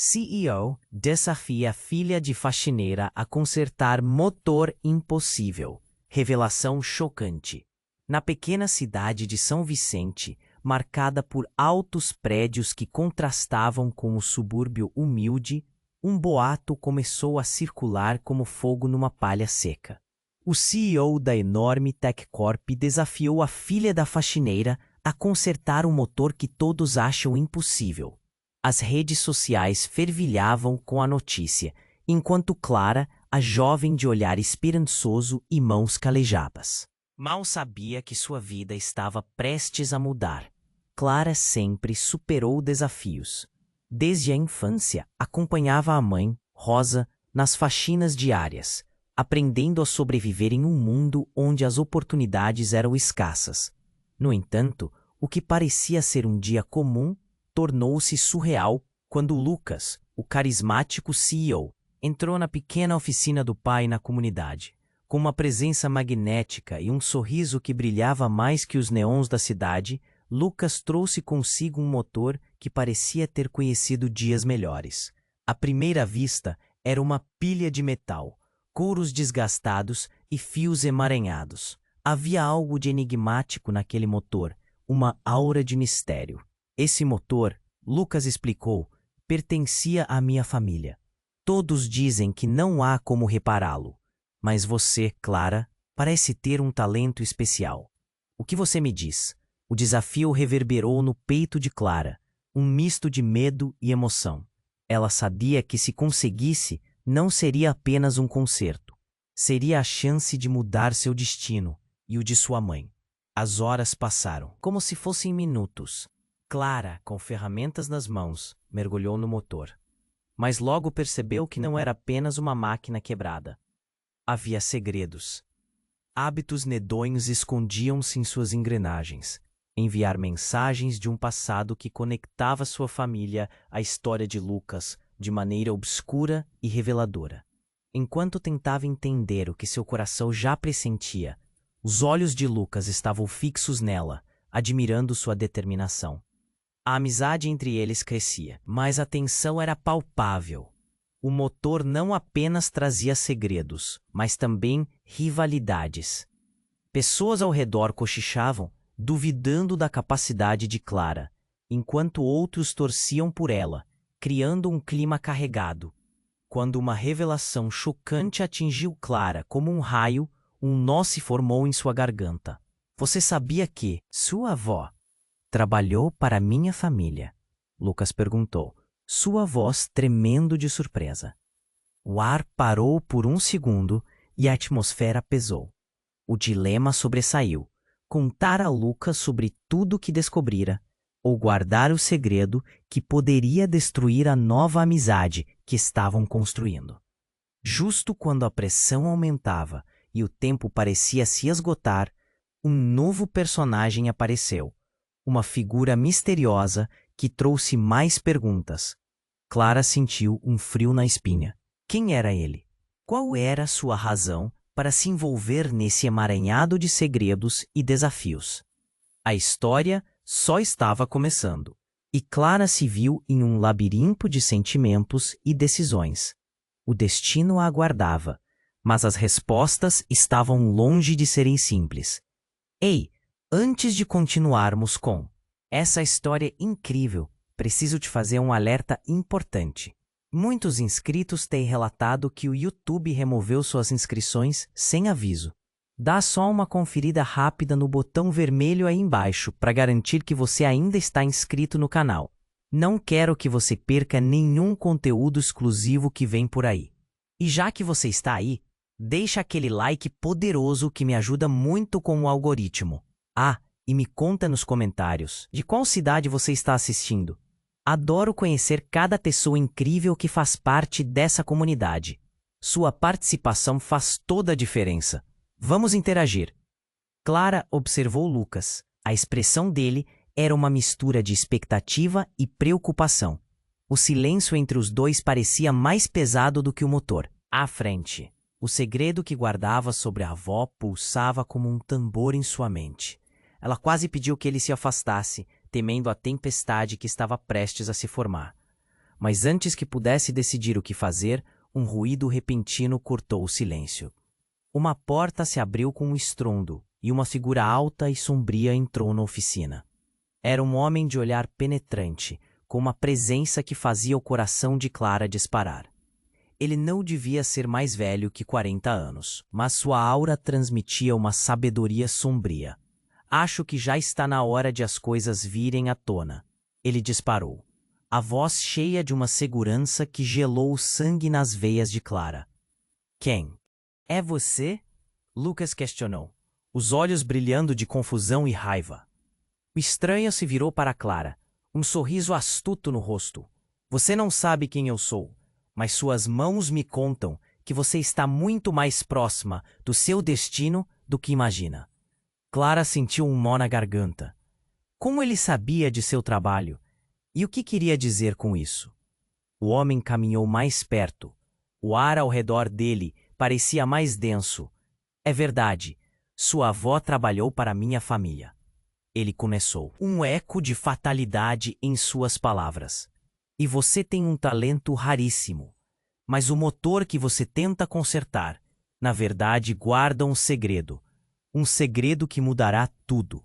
CEO desafia filha de faxineira a consertar motor impossível. Revelação chocante. Na pequena cidade de São Vicente, marcada por altos prédios que contrastavam com o subúrbio humilde, um boato começou a circular como fogo numa palha seca. O CEO da enorme TechCorp desafiou a filha da faxineira a consertar um motor que todos acham impossível. As redes sociais fervilhavam com a notícia, enquanto Clara, a jovem de olhar esperançoso e mãos calejadas, mal sabia que sua vida estava prestes a mudar. Clara sempre superou desafios. Desde a infância, acompanhava a mãe, Rosa, nas faxinas diárias, aprendendo a sobreviver em um mundo onde as oportunidades eram escassas. No entanto, o que parecia ser um dia comum tornou-se surreal quando Lucas, o carismático CEO, entrou na pequena oficina do pai na comunidade. Com uma presença magnética e um sorriso que brilhava mais que os neons da cidade, Lucas trouxe consigo um motor que parecia ter conhecido dias melhores. À primeira vista, era uma pilha de metal, couros desgastados e fios emaranhados. Havia algo de enigmático naquele motor, uma aura de mistério. Esse motor, Lucas explicou, pertencia à minha família. Todos dizem que não há como repará-lo, mas você, Clara, parece ter um talento especial. O que você me diz? O desafio reverberou no peito de Clara, um misto de medo e emoção. Ela sabia que se conseguisse, não seria apenas um concerto. Seria a chance de mudar seu destino e o de sua mãe. As horas passaram, como se fossem minutos. Clara, com ferramentas nas mãos, mergulhou no motor. Mas logo percebeu que não era apenas uma máquina quebrada. Havia segredos. Hábitos medonhos escondiam-se em suas engrenagens. Enviar mensagens de um passado que conectava sua família à história de Lucas de maneira obscura e reveladora. Enquanto tentava entender o que seu coração já pressentia, os olhos de Lucas estavam fixos nela, admirando sua determinação. A amizade entre eles crescia, mas a tensão era palpável. O motor não apenas trazia segredos, mas também rivalidades. Pessoas ao redor cochichavam, duvidando da capacidade de Clara, enquanto outros torciam por ela, criando um clima carregado. Quando uma revelação chocante atingiu Clara como um raio, um nó se formou em sua garganta. Você sabia que sua avó trabalhou para minha família? Lucas perguntou, sua voz tremendo de surpresa. O ar parou por um segundo e a atmosfera pesou. O dilema sobressaiu. Contar a Lucas sobre tudo que descobrira, ou guardar o segredo que poderia destruir a nova amizade que estavam construindo. Justo quando a pressão aumentava e o tempo parecia se esgotar, um novo personagem apareceu. Uma figura misteriosa que trouxe mais perguntas. Clara sentiu um frio na espinha. Quem era ele? Qual era sua razão para se envolver nesse emaranhado de segredos e desafios? A história só estava começando, e Clara se viu em um labirinto de sentimentos e decisões. O destino a aguardava, mas as respostas estavam longe de serem simples. Ei, antes de continuarmos com essa história incrível, preciso te fazer um alerta importante. Muitos inscritos têm relatado que o YouTube removeu suas inscrições sem aviso. Dá só uma conferida rápida no botão vermelho aí embaixo para garantir que você ainda está inscrito no canal. Não quero que você perca nenhum conteúdo exclusivo que vem por aí. E já que você está aí, deixa aquele like poderoso que me ajuda muito com o algoritmo. Ah, e me conta nos comentários de qual cidade você está assistindo. Adoro conhecer cada pessoa incrível que faz parte dessa comunidade. Sua participação faz toda a diferença. Vamos interagir. Clara observou Lucas. A expressão dele era uma mistura de expectativa e preocupação. O silêncio entre os dois parecia mais pesado do que o motor. À frente, o segredo que guardava sobre a avó pulsava como um tambor em sua mente. Ela quase pediu que ele se afastasse, temendo a tempestade que estava prestes a se formar. mas antes que pudesse decidir o que fazer, um ruído repentino cortou o silêncio. Uma porta se abriu com um estrondo e uma figura alta e sombria entrou na oficina. Era um homem de olhar penetrante, com uma presença que fazia o coração de Clara disparar. Ele não devia ser mais velho que 40 anos, mas sua aura transmitia uma sabedoria sombria. Acho que já está na hora de as coisas virem à tona. Ele disparou, a voz cheia de uma segurança que gelou o sangue nas veias de Clara. Quem? É você? Lucas questionou, os olhos brilhando de confusão e raiva. O estranho se virou para Clara, um sorriso astuto no rosto. Você não sabe quem eu sou, mas suas mãos me contam que você está muito mais próxima do seu destino do que imagina. Clara sentiu um nó na garganta. Como ele sabia de seu trabalho? E o que queria dizer com isso? O homem caminhou mais perto. O ar ao redor dele parecia mais denso. É verdade, sua avó trabalhou para minha família. Ele começou, um eco de fatalidade em suas palavras. E você tem um talento raríssimo. Mas o motor que você tenta consertar, na verdade, guarda um segredo. Um segredo que mudará tudo.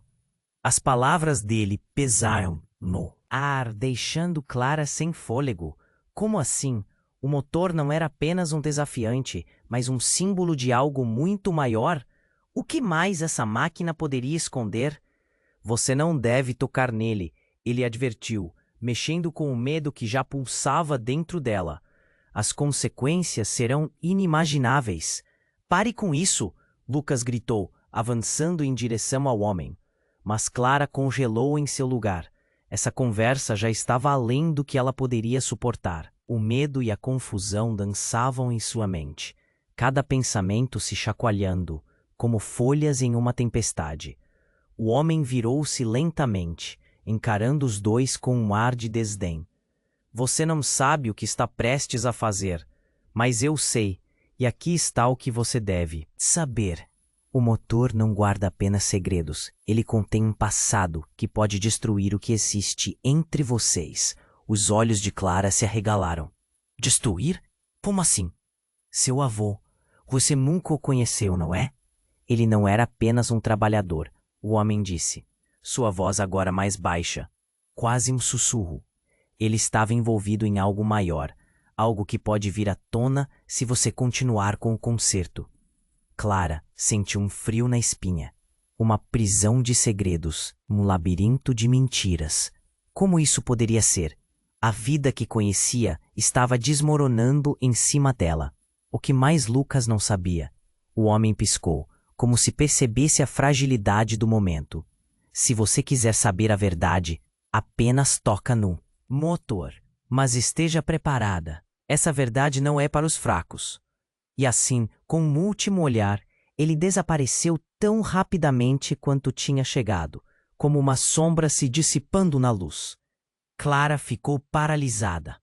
As palavras dele pesaram no ar, deixando Clara sem fôlego. Como assim? O motor não era apenas um desafiante, mas um símbolo de algo muito maior? O que mais essa máquina poderia esconder? Você não deve tocar nele, ele advertiu, mexendo com o medo que já pulsava dentro dela. As consequências serão inimagináveis. Pare com isso, Lucas gritou, avançando em direção ao homem. Mas Clara congelou em seu lugar. Essa conversa já estava além do que ela poderia suportar. O medo e a confusão dançavam em sua mente, cada pensamento se chacoalhando, como folhas em uma tempestade. O homem virou-se lentamente, encarando os dois com um ar de desdém. Você não sabe o que está prestes a fazer, mas eu sei, e aqui está o que você deve saber. O motor não guarda apenas segredos, ele contém um passado que pode destruir o que existe entre vocês. Os olhos de Clara se arregalaram. Destruir? Como assim? Seu avô. Você nunca o conheceu, não é? Ele não era apenas um trabalhador, o homem disse. Sua voz agora mais baixa, quase um sussurro. Ele estava envolvido em algo maior, algo que pode vir à tona se você continuar com o concerto. Clara sentiu um frio na espinha. Uma prisão de segredos, um labirinto de mentiras. Como isso poderia ser? A vida que conhecia estava desmoronando em cima dela. O que mais Lucas não sabia? O homem piscou, como se percebesse a fragilidade do momento. Se você quiser saber a verdade, apenas toca no motor. Mas esteja preparada. Essa verdade não é para os fracos. E assim, com um último olhar, ele desapareceu tão rapidamente quanto tinha chegado, como uma sombra se dissipando na luz. Clara ficou paralisada.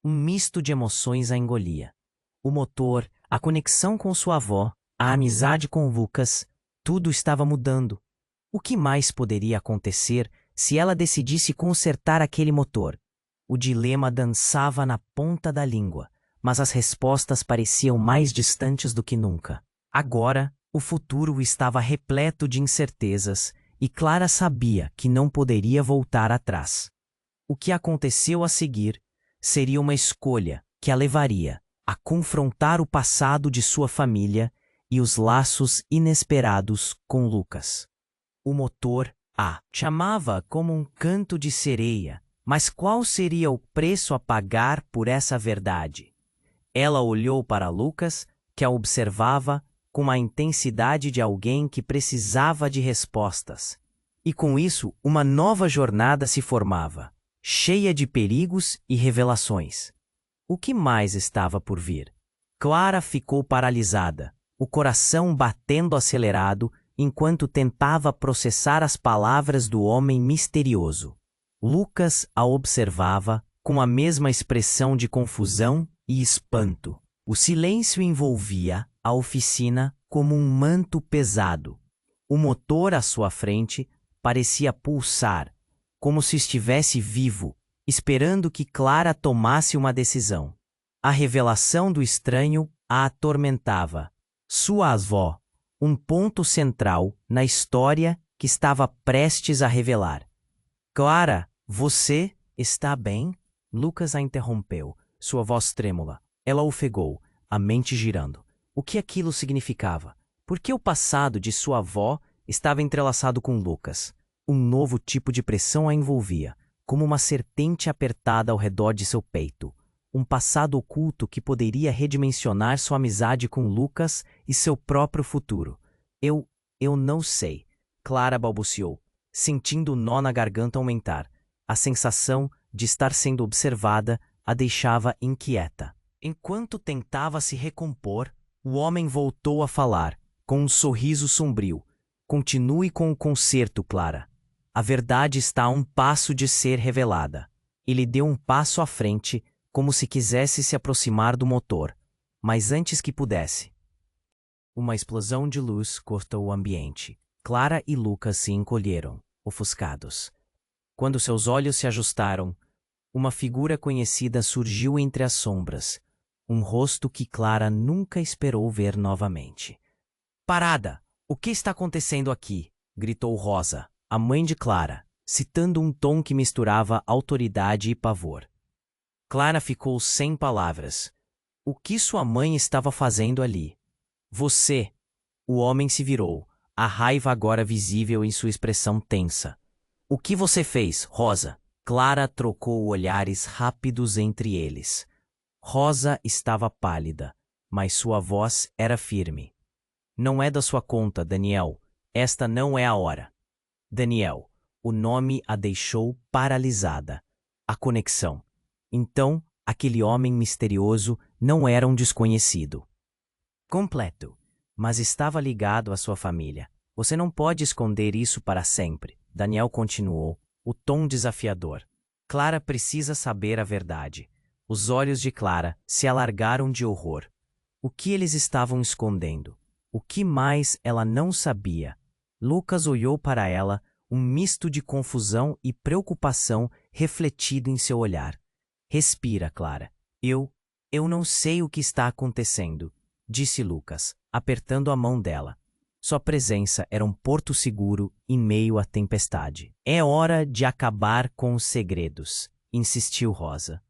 Um misto de emoções a engolia. O motor, a conexão com sua avó, a amizade com Lucas, tudo estava mudando. O que mais poderia acontecer se ela decidisse consertar aquele motor? O dilema dançava na ponta da língua, mas as respostas pareciam mais distantes do que nunca. Agora, o futuro estava repleto de incertezas e Clara sabia que não poderia voltar atrás. O que aconteceu a seguir seria uma escolha que a levaria a confrontar o passado de sua família e os laços inesperados com Lucas. O motor a chamava como um canto de sereia, mas qual seria o preço a pagar por essa verdade? Ela olhou para Lucas, que a observava com a intensidade de alguém que precisava de respostas. E com isso, uma nova jornada se formava, cheia de perigos e revelações. O que mais estava por vir? Clara ficou paralisada, o coração batendo acelerado enquanto tentava processar as palavras do homem misterioso. Lucas a observava com a mesma expressão de confusão e espanto. O silêncio envolvia a oficina como um manto pesado. O motor à sua frente parecia pulsar, como se estivesse vivo, esperando que Clara tomasse uma decisão. A revelação do estranho a atormentava. Sua avó, um ponto central na história que estava prestes a revelar. Clara, você está bem? Lucas a interrompeu, sua voz trêmula. Ela ofegou, a mente girando. O que aquilo significava? Por que o passado de sua avó estava entrelaçado com Lucas? Um novo tipo de pressão a envolvia, como uma serpente apertada ao redor de seu peito. Um passado oculto que poderia redimensionar sua amizade com Lucas e seu próprio futuro. Eu não sei, Clara balbuciou, sentindo o nó na garganta aumentar. A sensação de estar sendo observada a deixava inquieta. Enquanto tentava se recompor, o homem voltou a falar, com um sorriso sombrio. Continue com o concerto, Clara. A verdade está a um passo de ser revelada. Ele deu um passo à frente, como se quisesse se aproximar do motor, mas antes que pudesse. Uma explosão de luz cortou o ambiente. Clara e Lucas se encolheram, ofuscados. Quando seus olhos se ajustaram, uma figura conhecida surgiu entre as sombras, um rosto que Clara nunca esperou ver novamente. Parada! O que está acontecendo aqui? Gritou Rosa, a mãe de Clara, citando um tom que misturava autoridade e pavor. Clara ficou sem palavras. O que sua mãe estava fazendo ali? Você! O homem se virou, a raiva agora visível em sua expressão tensa. O que você fez, Rosa? Clara trocou olhares rápidos entre eles. Rosa estava pálida, mas sua voz era firme. Não é da sua conta, Daniel. Esta não é a hora. Daniel. O nome a deixou paralisada. A conexão. Então, aquele homem misterioso não era um desconhecido. Completo. Mas estava ligado à sua família. Você não pode esconder isso para sempre. Daniel continuou, o tom desafiador. Clara precisa saber a verdade. Os olhos de Clara se alargaram de horror. O que eles estavam escondendo? O que mais ela não sabia? Lucas olhou para ela, um misto de confusão e preocupação refletido em seu olhar. Respira, Clara. Eu não sei o que está acontecendo, disse Lucas, apertando a mão dela. Sua presença era um porto seguro em meio à tempestade. É hora de acabar com os segredos, insistiu Rosa.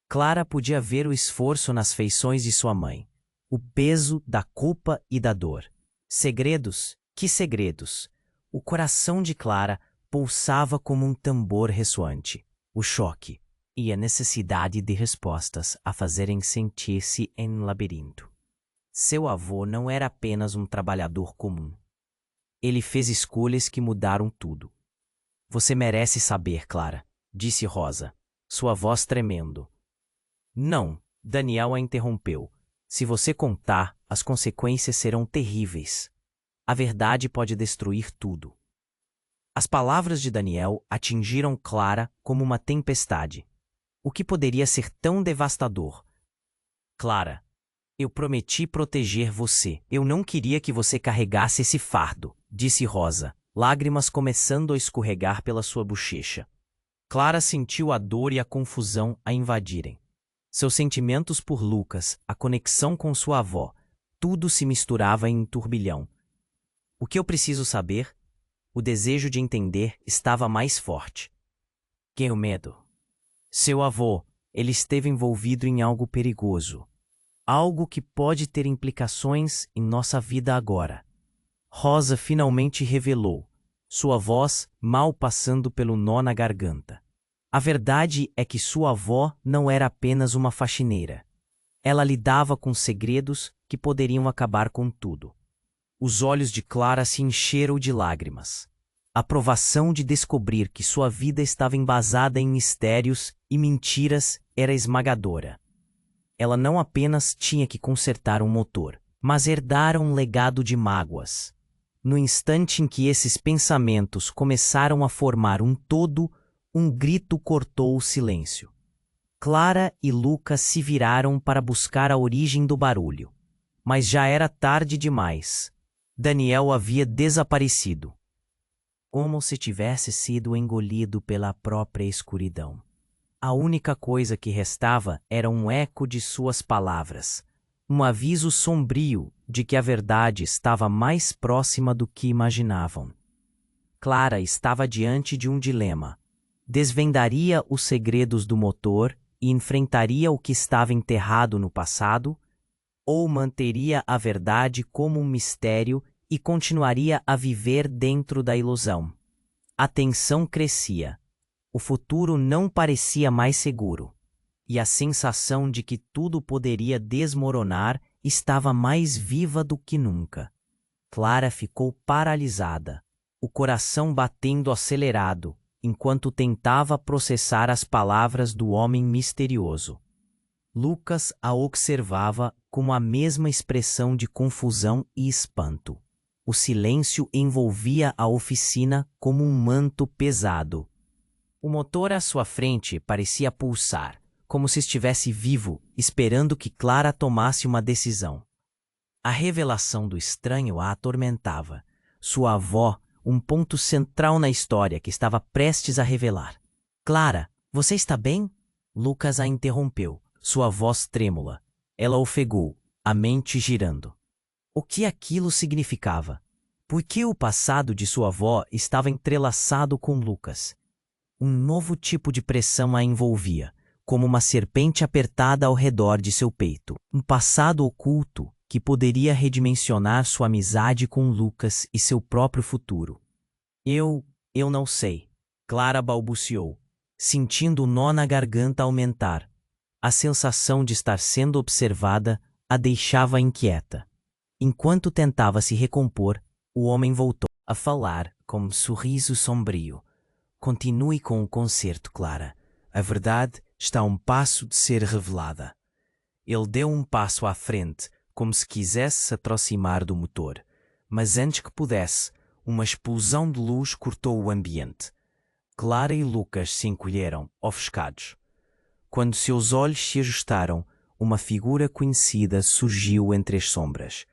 Clara podia ver o esforço nas feições de sua mãe, o peso da culpa e da dor. Segredos? Que segredos? O coração de Clara pulsava como um tambor ressoante. O choque e a necessidade de respostas a fazerem sentir-se em um labirinto. Seu avô não era apenas um trabalhador comum. Ele fez escolhas que mudaram tudo. Você merece saber, Clara, disse Rosa, sua voz tremendo. Não, Daniel a interrompeu. Se você contar, as consequências serão terríveis. A verdade pode destruir tudo. As palavras de Daniel atingiram Clara como uma tempestade. O que poderia ser tão devastador? Clara, eu prometi proteger você. Eu não queria que você carregasse esse fardo, disse Rosa, lágrimas começando a escorregar pela sua bochecha. Clara sentiu a dor e a confusão a invadirem. Seus sentimentos por Lucas, a conexão com sua avó, tudo se misturava em um turbilhão. O que eu preciso saber? O desejo de entender estava mais forte. Que o medo. Seu avô, ele esteve envolvido em algo perigoso. Algo que pode ter implicações em nossa vida agora. Rosa finalmente revelou, sua voz mal passando pelo nó na garganta. A verdade é que sua avó não era apenas uma faxineira. Ela lidava com segredos que poderiam acabar com tudo. Os olhos de Clara se encheram de lágrimas. A provação de descobrir que sua vida estava embasada em mistérios e mentiras era esmagadora. Ela não apenas tinha que consertar um motor, mas herdar um legado de mágoas. No instante em que esses pensamentos começaram a formar um todo, um grito cortou o silêncio. Clara e Lucas se viraram para buscar a origem do barulho. Mas já era tarde demais. Daniel havia desaparecido. Como se tivesse sido engolido pela própria escuridão. A única coisa que restava era um eco de suas palavras, um aviso sombrio de que a verdade estava mais próxima do que imaginavam. Clara estava diante de um dilema. Desvendaria os segredos do motor e enfrentaria o que estava enterrado no passado, ou manteria a verdade como um mistério e continuaria a viver dentro da ilusão. A tensão crescia. O futuro não parecia mais seguro, e a sensação de que tudo poderia desmoronar estava mais viva do que nunca. Clara ficou paralisada, o coração batendo acelerado, enquanto tentava processar as palavras do homem misterioso. Lucas a observava com a mesma expressão de confusão e espanto. O silêncio envolvia a oficina como um manto pesado. O motor à sua frente parecia pulsar, como se estivesse vivo, esperando que Clara tomasse uma decisão. A revelação do estranho a atormentava. Sua avó, um ponto central na história que estava prestes a revelar. "Clara, você está bem?" Lucas a interrompeu, sua voz trêmula. Ela ofegou, a mente girando. O que aquilo significava? Por que o passado de sua avó estava entrelaçado com Lucas? Um novo tipo de pressão a envolvia, como uma serpente apertada ao redor de seu peito. Um passado oculto que poderia redimensionar sua amizade com Lucas e seu próprio futuro. Eu não sei, Clara balbuciou, sentindo o nó na garganta aumentar. A sensação de estar sendo observada a deixava inquieta. Enquanto tentava se recompor, o homem voltou a falar com um sorriso sombrio. "Continue com o concerto, Clara. A verdade está a um passo de ser revelada." Ele deu um passo à frente, como se quisesse se aproximar do motor. Mas antes que pudesse, uma explosão de luz cortou o ambiente. Clara e Lucas se encolheram, ofuscados. Quando seus olhos se ajustaram, uma figura conhecida surgiu entre as sombras.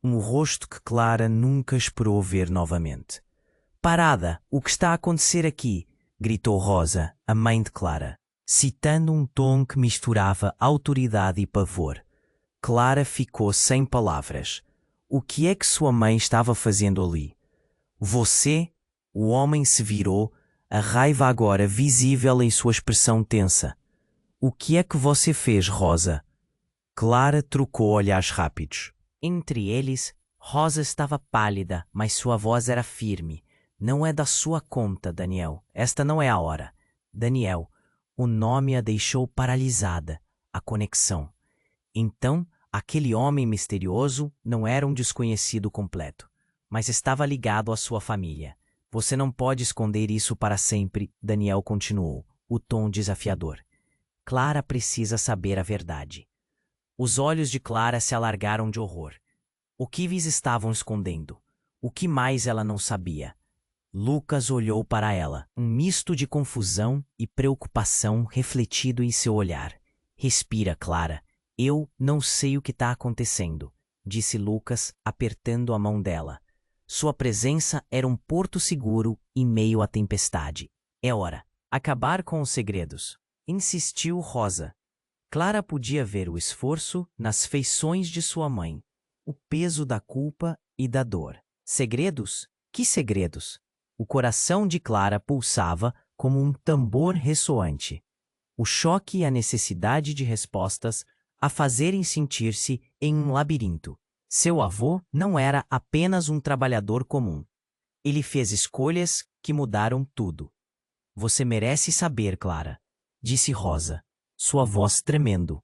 Um rosto que Clara nunca esperou ver novamente. "Parada! O que está a acontecer aqui?" gritou Rosa, a mãe de Clara, citando um tom que misturava autoridade e pavor. Clara ficou sem palavras. O que é que sua mãe estava fazendo ali? "Você?" O homem se virou, a raiva agora visível em sua expressão tensa. "O que é que você fez, Rosa?" Clara trocou olhares rápidos. Entre eles, Rosa estava pálida, mas sua voz era firme. "Não é da sua conta, Daniel. Esta não é a hora." Daniel. O nome a deixou paralisada. A conexão. Então, aquele homem misterioso não era um desconhecido completo, mas estava ligado à sua família. "Você não pode esconder isso para sempre", Daniel continuou, o tom desafiador. "Clara precisa saber a verdade." Os olhos de Clara se alargaram de horror. O que eles estavam escondendo? O que mais ela não sabia? Lucas olhou para ela, um misto de confusão e preocupação refletido em seu olhar. "Respira, Clara. Eu não sei o que está acontecendo", disse Lucas, apertando a mão dela. Sua presença era um porto seguro em meio à tempestade. "É hora. Acabar com os segredos", insistiu Rosa. Clara podia ver o esforço nas feições de sua mãe, o peso da culpa e da dor. Segredos? Que segredos? O coração de Clara pulsava como um tambor ressoante. O choque e a necessidade de respostas a fazerem sentir-se em um labirinto. Seu avô não era apenas um trabalhador comum. Ele fez escolhas que mudaram tudo. "Você merece saber, Clara", disse Rosa, sua voz tremendo.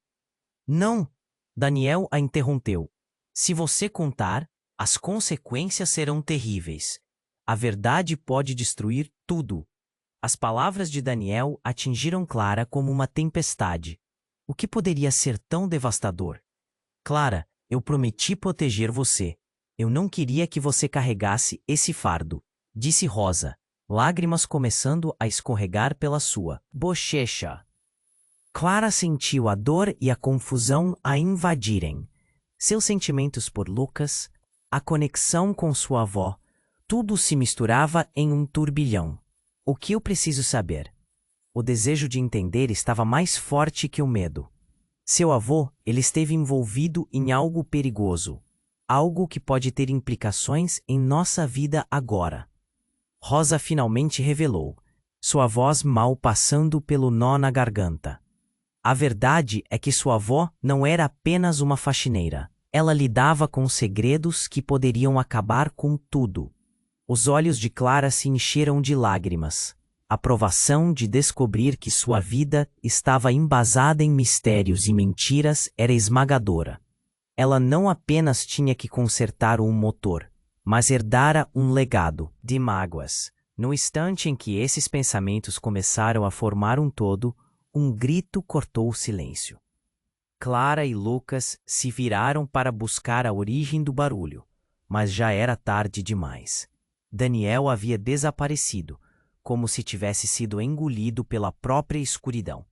"Não!" Daniel a interrompeu. "Se você contar, as consequências serão terríveis. A verdade pode destruir tudo." As palavras de Daniel atingiram Clara como uma tempestade. O que poderia ser tão devastador? "Clara, eu prometi proteger você. Eu não queria que você carregasse esse fardo", disse Rosa, lágrimas começando a escorregar pela sua bochecha. Clara sentiu a dor e a confusão a invadirem. Seus sentimentos por Lucas, a conexão com sua avó, tudo se misturava em um turbilhão. "O que eu preciso saber?" O desejo de entender estava mais forte que o medo. Seu avô, ele esteve envolvido em algo perigoso. Algo que pode ter implicações em nossa vida agora. Rosa finalmente revelou, sua voz mal passando pelo nó na garganta. A verdade é que sua avó não era apenas uma faxineira. Ela lidava com segredos que poderiam acabar com tudo. Os olhos de Clara se encheram de lágrimas. A provação de descobrir que sua vida estava embasada em mistérios e mentiras era esmagadora. Ela não apenas tinha que consertar um motor, mas herdara um legado de mágoas. No instante em que esses pensamentos começaram a formar um todo, um grito cortou o silêncio. Clara e Lucas se viraram para buscar a origem do barulho, mas já era tarde demais. Daniel havia desaparecido, como se tivesse sido engolido pela própria escuridão.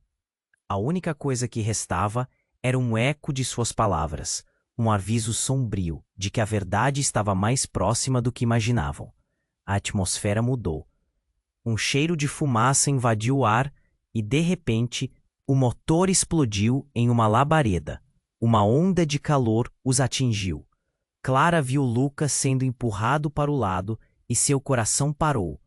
A única coisa que restava era um eco de suas palavras, um aviso sombrio de que a verdade estava mais próxima do que imaginavam. A atmosfera mudou. Um cheiro de fumaça invadiu o ar e, de repente, o motor explodiu em uma labareda. Uma onda de calor os atingiu. Clara viu Lucas sendo empurrado para o lado e seu coração parou.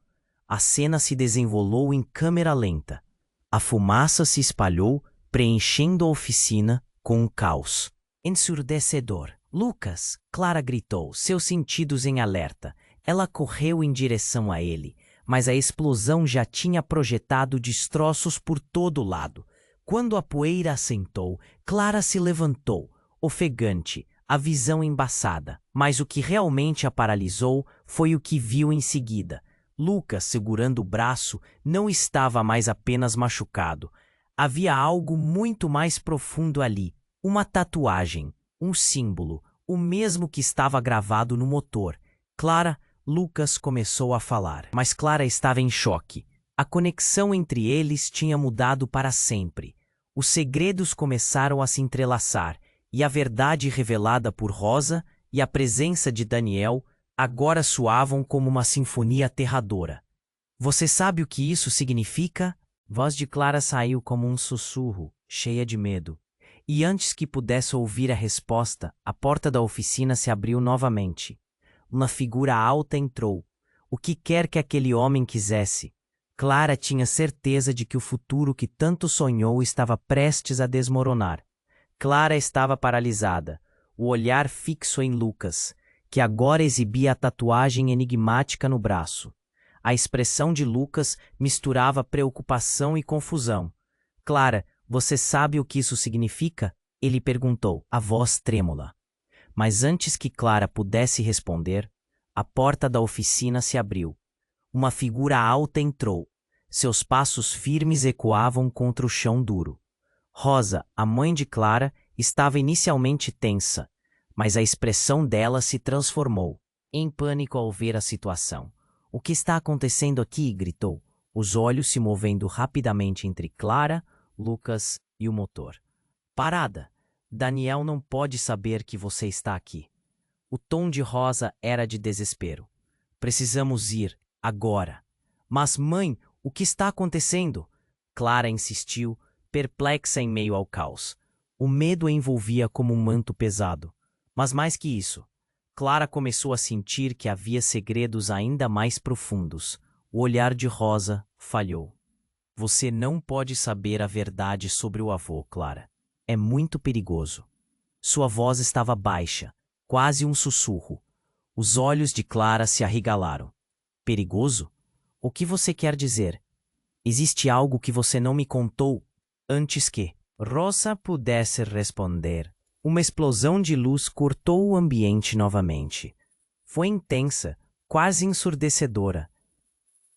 A cena se desenrolou em câmera lenta. A fumaça se espalhou, preenchendo a oficina com um caos ensurdecedor. Lucas! Clara gritou, seus sentidos em alerta. Ela correu em direção a ele, mas a explosão já tinha projetado destroços por todo lado. Quando a poeira assentou, Clara se levantou, ofegante, a visão embaçada. Mas o que realmente a paralisou foi o que viu em seguida. Lucas, segurando o braço, não estava mais apenas machucado. Havia algo muito mais profundo ali. Uma tatuagem, um símbolo, o mesmo que estava gravado no motor. Clara, Lucas começou a falar, mas Clara estava em choque. A conexão entre eles tinha mudado para sempre. Os segredos começaram a se entrelaçar, e a verdade revelada por Rosa e a presença de Daniel agora soavam como uma sinfonia aterradora. Você sabe o que isso significa? Voz de Clara saiu como um sussurro, cheia de medo. E antes que pudesse ouvir a resposta, a porta da oficina se abriu novamente. Uma figura alta entrou. O que quer que aquele homem quisesse. Clara tinha certeza de que o futuro que tanto sonhou estava prestes a desmoronar. Clara estava paralisada, o olhar fixo em Lucas, que agora exibia a tatuagem enigmática no braço. A expressão de Lucas misturava preocupação e confusão. Clara, você sabe o que isso significa? Ele perguntou, a voz trêmula. Mas antes que Clara pudesse responder, a porta da oficina se abriu. Uma figura alta entrou. Seus passos firmes ecoavam contra o chão duro. Rosa, a mãe de Clara, estava inicialmente tensa, mas a expressão dela se transformou, em pânico ao ver a situação. O que está acontecendo aqui? Gritou, os olhos se movendo rapidamente entre Clara, Lucas e o motor. Parada! Daniel não pode saber que você está aqui. O tom de Rosa era de desespero. Precisamos ir, agora. Mas, mãe, o que está acontecendo? Clara insistiu, perplexa em meio ao caos. O medo a envolvia como um manto pesado. Mas mais que isso, Clara começou a sentir que havia segredos ainda mais profundos. O olhar de Rosa falhou. Você não pode saber a verdade sobre o avô, Clara. É muito perigoso. Sua voz estava baixa, quase um sussurro. Os olhos de Clara se arregalaram. Perigoso? O que você quer dizer? Existe algo que você não me contou? Antes que Rosa pudesse responder, uma explosão de luz cortou o ambiente novamente. Foi intensa, quase ensurdecedora.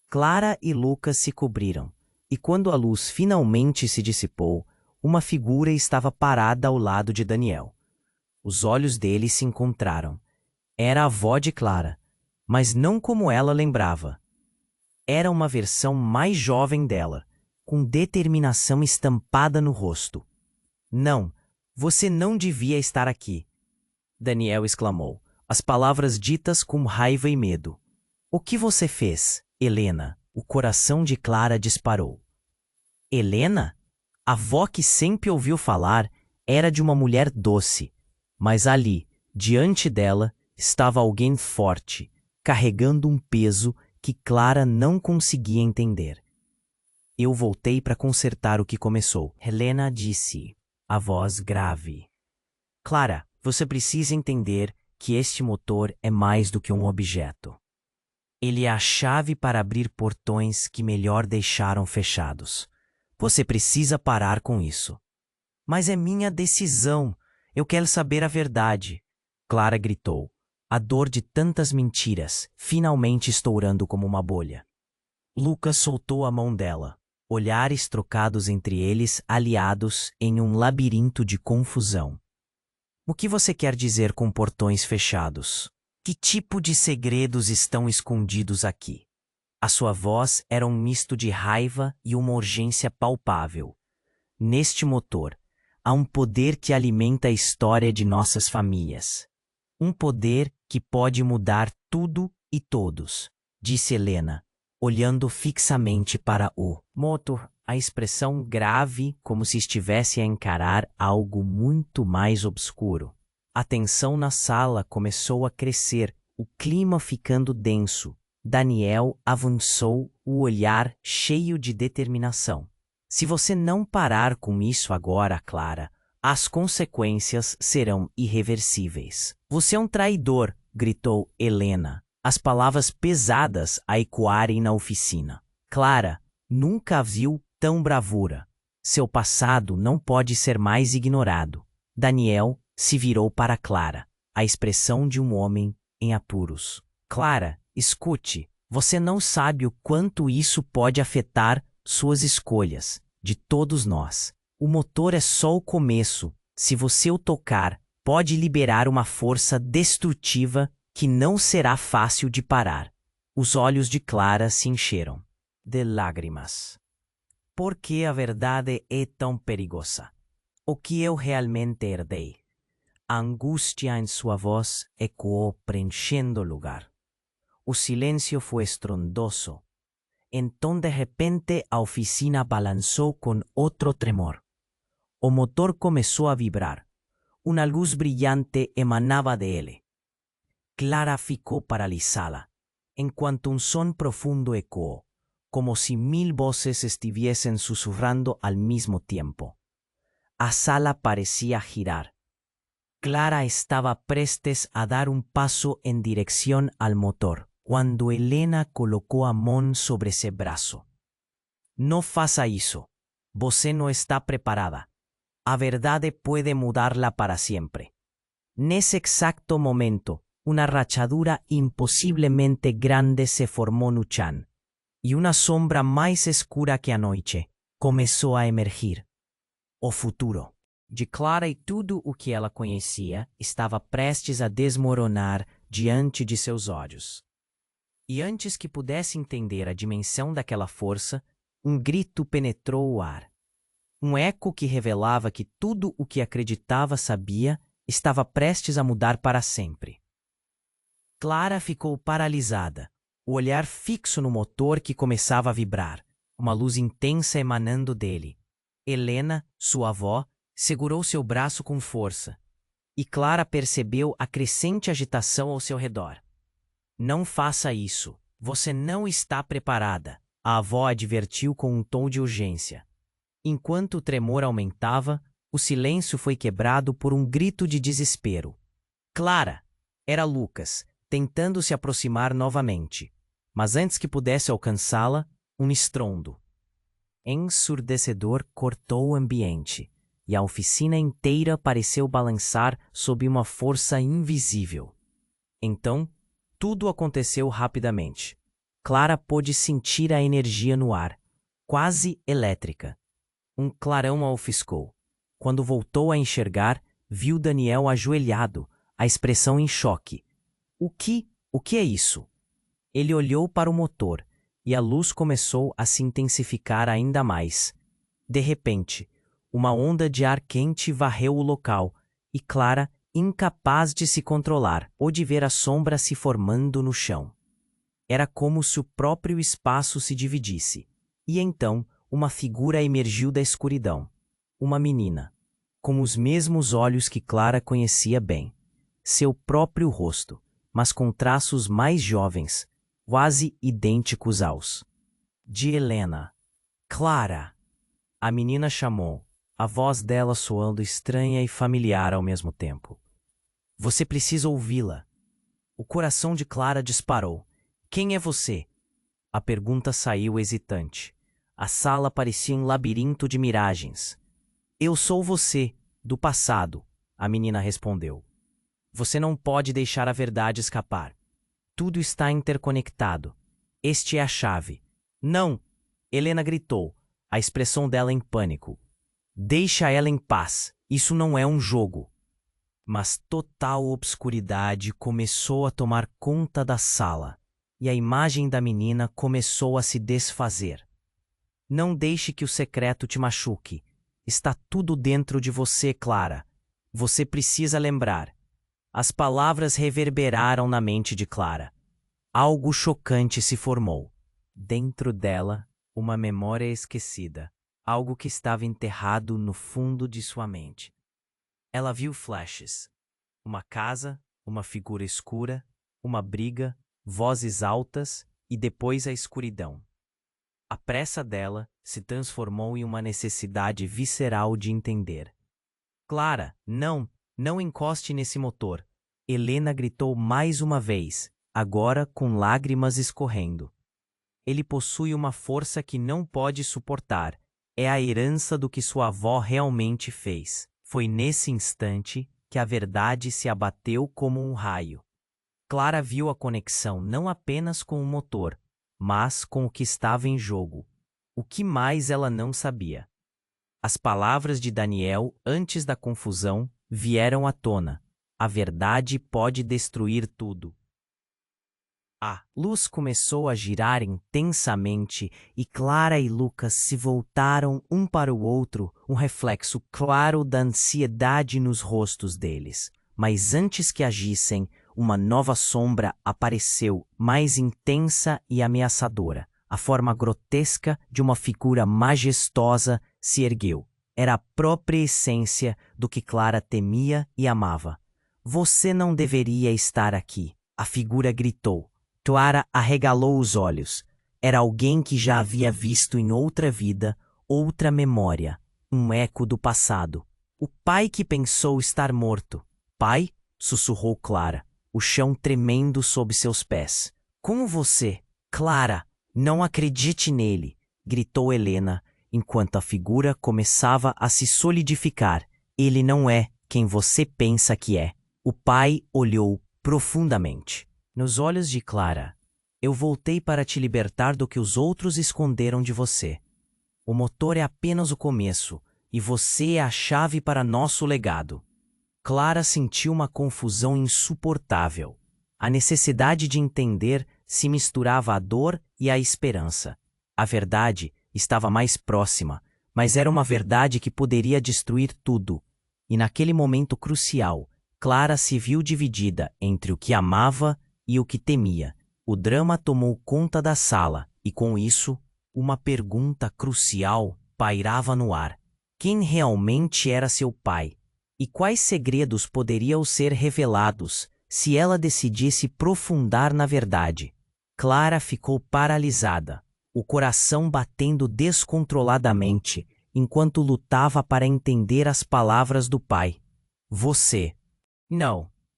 Clara e Lucas se cobriram. E quando a luz finalmente se dissipou, uma figura estava parada ao lado de Daniel. Os olhos dele se encontraram. Era a avó de Clara, mas não como ela lembrava. Era uma versão mais jovem dela, com determinação estampada no rosto. Não, você não devia estar aqui, Daniel exclamou, as palavras ditas com raiva e medo. O que você fez, Helena? O coração de Clara disparou. Helena, a avó que sempre ouviu falar, era de uma mulher doce, mas ali, diante dela, estava alguém forte, carregando um peso que Clara não conseguia entender. Eu voltei para consertar o que começou. Helena disse, a voz grave. Clara, você precisa entender que este motor é mais do que um objeto. Ele é a chave para abrir portões que melhor deixaram fechados. Você precisa parar com isso. Mas é minha decisão. Eu quero saber a verdade. Clara gritou, a dor de tantas mentiras, finalmente estourando como uma bolha. Lucas soltou a mão dela, olhares trocados entre eles, aliados em um labirinto de confusão. O que você quer dizer com portões fechados? Que tipo de segredos estão escondidos aqui? A sua voz era um misto de raiva e uma urgência palpável. Neste motor, há um poder que alimenta a história de nossas famílias. Um poder que pode mudar tudo e todos, disse Helena, olhando fixamente para o motor, a expressão grave como se estivesse a encarar algo muito mais obscuro. A tensão na sala começou a crescer, o clima ficando denso. Daniel avançou, o olhar cheio de determinação. Se você não parar com isso agora, Clara, as consequências serão irreversíveis. Você é um traidor, gritou Helena, as palavras pesadas a ecoarem na oficina. Clara nunca viu tão bravura. Seu passado não pode ser mais ignorado. Daniel se virou para Clara, a expressão de um homem em apuros. Clara, escute, você não sabe o quanto isso pode afetar suas escolhas, de todos nós. O motor é só o começo. Se você o tocar, pode liberar uma força destrutiva que não será fácil de parar. Os olhos de Clara se encheram de lágrimas. Por que a verdade é tão perigosa? O que eu realmente herdei? A angústia em sua voz ecoou preenchendo o lugar. O silêncio foi estrondoso. Então, de repente, a oficina balançou com outro tremor. O motor começou a vibrar. Uma luz brilhante emanava dele. Clara ficou paralisada, enquanto um som profundo ecoou, como se 1000 voces estuviesen susurrando al mismo tiempo. A sala parecía girar. Clara estaba prestes a dar un paso en dirección al motor, cuando Helena colocou a mão sobre seu braço. Não faça isso. Você não está preparada. A verdade pode mudá-la para sempre. Nesse exacto momento, uma rachadura impossiblemente grande se formou no chão, e uma sombra mais escura que a noite começou a emergir. O futuro de Clara e tudo o que ela conhecia estava prestes a desmoronar diante de seus olhos. E antes que pudesse entender a dimensão daquela força, um grito penetrou o ar. Um eco que revelava que tudo o que acreditava sabia estava prestes a mudar para sempre. Clara ficou paralisada, o olhar fixo no motor que começava a vibrar, uma luz intensa emanando dele. Helena, sua avó, segurou seu braço com força, e Clara percebeu a crescente agitação ao seu redor. Não faça isso. Você não está preparada, a avó advertiu com um tom de urgência. Enquanto o tremor aumentava, o silêncio foi quebrado por um grito de desespero. Clara! Era Lucas, tentando se aproximar novamente, mas antes que pudesse alcançá-la, um estrondo ensurdecedor cortou o ambiente, e a oficina inteira pareceu balançar sob uma força invisível. Então, tudo aconteceu rapidamente. Clara pôde sentir a energia no ar, quase elétrica. Um clarão a ofuscou. Quando voltou a enxergar, viu Daniel ajoelhado, a expressão em choque. O que é isso? Ele olhou para o motor, e a luz começou a se intensificar ainda mais. De repente, uma onda de ar quente varreu o local, e Clara, incapaz de se controlar ou de ver a sombra se formando no chão. Era como se o próprio espaço se dividisse, e então uma figura emergiu da escuridão. Uma menina, com os mesmos olhos que Clara conhecia bem. Seu próprio rosto, mas com traços mais jovens, quase idênticos aos de Helena. Clara! A menina chamou, a voz dela soando estranha e familiar ao mesmo tempo. Você precisa ouvi-la. O coração de Clara disparou. Quem é você? A pergunta saiu hesitante. A sala parecia um labirinto de miragens. Eu sou você, do passado, a menina respondeu. Você não pode deixar a verdade escapar. Tudo está interconectado. Este é a chave. Não! Helena gritou, a expressão dela em pânico. Deixa ela em paz. Isso não é um jogo. Mas total obscuridade começou a tomar conta da sala, e a imagem da menina começou a se desfazer. Não deixe que o secreto te machuque. Está tudo dentro de você, Clara. Você precisa lembrar. As palavras reverberaram na mente de Clara. Algo chocante se formou. Dentro dela, uma memória esquecida. Algo que estava enterrado no fundo de sua mente. Ela viu flashes. Uma casa, uma figura escura, uma briga, vozes altas e depois a escuridão. A pressa dela se transformou em uma necessidade visceral de entender. Clara, não encoste nesse motor. Helena gritou mais uma vez, agora com lágrimas escorrendo. Ele possui uma força que não pode suportar. É a herança do que sua avó realmente fez. Foi nesse instante que a verdade se abateu como um raio. Clara viu a conexão não apenas com o motor, mas com o que estava em jogo. O que mais ela não sabia? As palavras de Daniel antes da confusão vieram à tona. A verdade pode destruir tudo. A luz começou a girar intensamente e Clara e Lucas se voltaram um para o outro, um reflexo claro da ansiedade nos rostos deles. Mas antes que agissem, uma nova sombra apareceu, mais intensa e ameaçadora. A forma grotesca de uma figura majestosa se ergueu. Era a própria essência do que Clara temia e amava. Você não deveria estar aqui, a figura gritou. Clara arregalou os olhos. Era alguém que já havia visto em outra vida, outra memória, um eco do passado. O pai que pensou estar morto. Pai? Sussurrou Clara, o chão tremendo sob seus pés. Como você? Clara, não acredite nele, gritou Helena, enquanto a figura começava a se solidificar. Ele não é quem você pensa que é. O pai olhou profundamente nos olhos de Clara. Eu voltei para te libertar do que os outros esconderam de você. O motor é apenas o começo, e você é a chave para nosso legado. Clara sentiu uma confusão insuportável. A necessidade de entender se misturava à dor e à esperança. A verdade estava mais próxima, mas era uma verdade que poderia destruir tudo. E naquele momento crucial, Clara se viu dividida entre o que amava e o que temia. O drama tomou conta da sala e, com isso, uma pergunta crucial pairava no ar. Quem realmente era seu pai? E quais segredos poderiam ser revelados se ela decidisse aprofundar na verdade? Clara ficou paralisada, o coração batendo descontroladamente, enquanto lutava para entender as palavras do pai. Você.